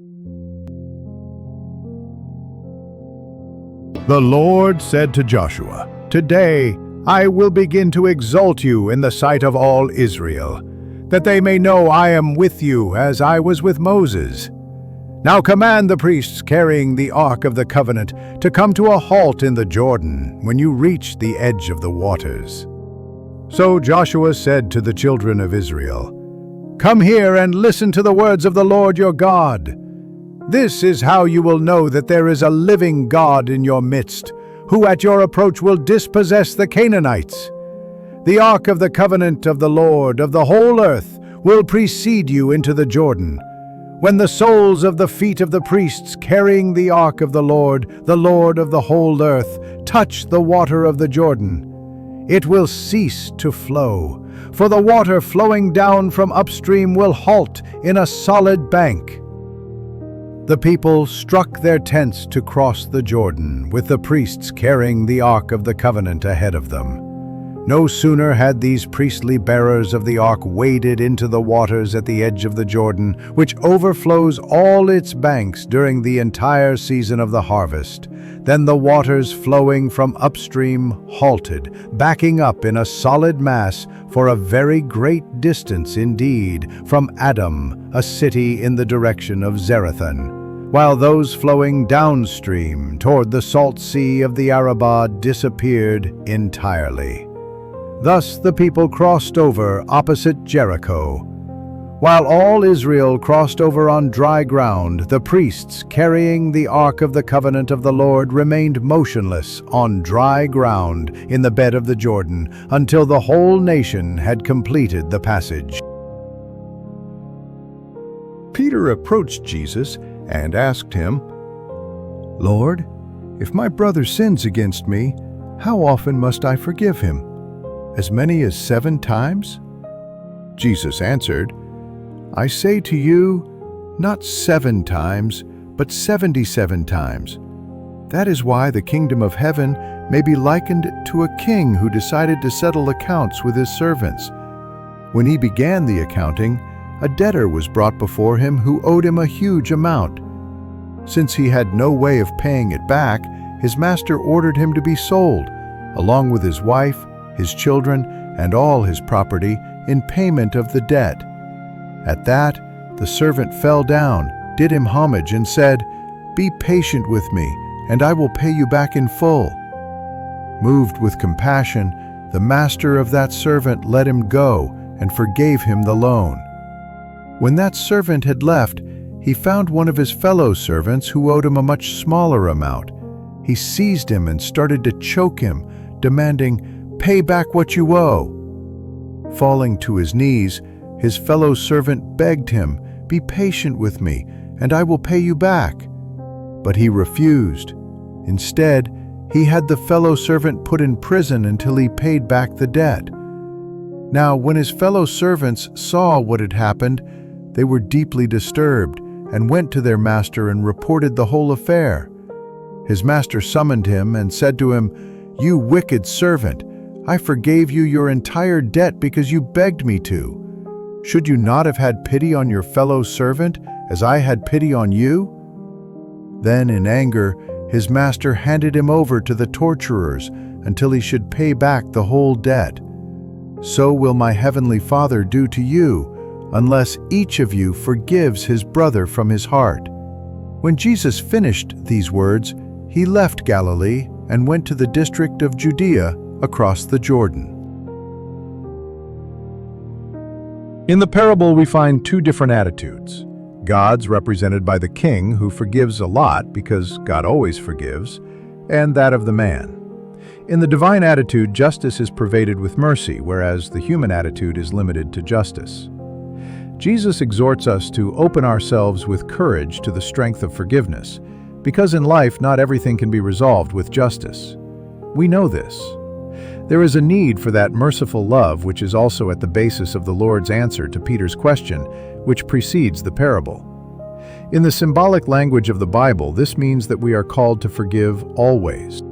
The Lord said to Joshua, "Today I will begin to exalt you in the sight of all Israel, that they may know I am with you as I was with Moses. Now command the priests carrying the Ark of the Covenant to come to a halt in the Jordan when you reach the edge of the waters." So Joshua said to the children of Israel, "Come here and listen to the words of the Lord your God. This is how you will know that there is a living God in your midst, who at your approach will dispossess the Canaanites. The Ark of the Covenant of the Lord of the whole earth will precede you into the Jordan. When the soles of the feet of the priests carrying the Ark of the Lord of the whole earth, touch the water of the Jordan, it will cease to flow, for the water flowing down from upstream will halt in a solid bank." The people struck their tents to cross the Jordan, with the priests carrying the Ark of the Covenant ahead of them. No sooner had these priestly bearers of the Ark waded into the waters at the edge of the Jordan, which overflows all its banks during the entire season of the harvest, than the waters flowing from upstream halted, backing up in a solid mass for a very great distance indeed from Adam, a city in the direction of Zarethan, while those flowing downstream toward the salt sea of the Arabah disappeared entirely. Thus the people crossed over opposite Jericho. While all Israel crossed over on dry ground, the priests carrying the Ark of the Covenant of the Lord remained motionless on dry ground in the bed of the Jordan until the whole nation had completed the passage. Peter approached Jesus and asked him, "Lord, if my brother sins against me, how often must I forgive him? As many as 7 times?" Jesus answered, "I say to you, not 7 times, but 77 times. That is why the kingdom of heaven may be likened to a king who decided to settle accounts with his servants. When he began the accounting, a debtor was brought before him who owed him a huge amount. Since he had no way of paying it back, his master ordered him to be sold, along with his wife, his children, and all his property, in payment of the debt. At that, the servant fell down, did him homage, and said, 'Be patient with me, and I will pay you back in full.' Moved with compassion, the master of that servant let him go and forgave him the loan. When that servant had left, he found one of his fellow servants who owed him a much smaller amount. He seized him and started to choke him, demanding, 'Pay back what you owe.' Falling to his knees, his fellow servant begged him, 'Be patient with me, and I will pay you back.' But he refused. Instead, he had the fellow servant put in prison until he paid back the debt. Now, when his fellow servants saw what had happened, they were deeply disturbed and went to their master and reported the whole affair. His master summoned him and said to him, 'You wicked servant, I forgave you your entire debt because you begged me to. Should you not have had pity on your fellow servant as I had pity on you?' Then, in anger, his master handed him over to the torturers until he should pay back the whole debt. So will my heavenly Father do to you, unless each of you forgives his brother from his heart." When Jesus finished these words, he left Galilee and went to the district of Judea across the Jordan. In the parable, we find 2 different attitudes. God's, represented by the king, who forgives a lot because God always forgives, and that of the man. In the divine attitude, justice is pervaded with mercy, whereas the human attitude is limited to justice. Jesus exhorts us to open ourselves with courage to the strength of forgiveness, because in life not everything can be resolved with justice. We know this. There is a need for that merciful love which is also at the basis of the Lord's answer to Peter's question, which precedes the parable. In the symbolic language of the Bible, this means that we are called to forgive always.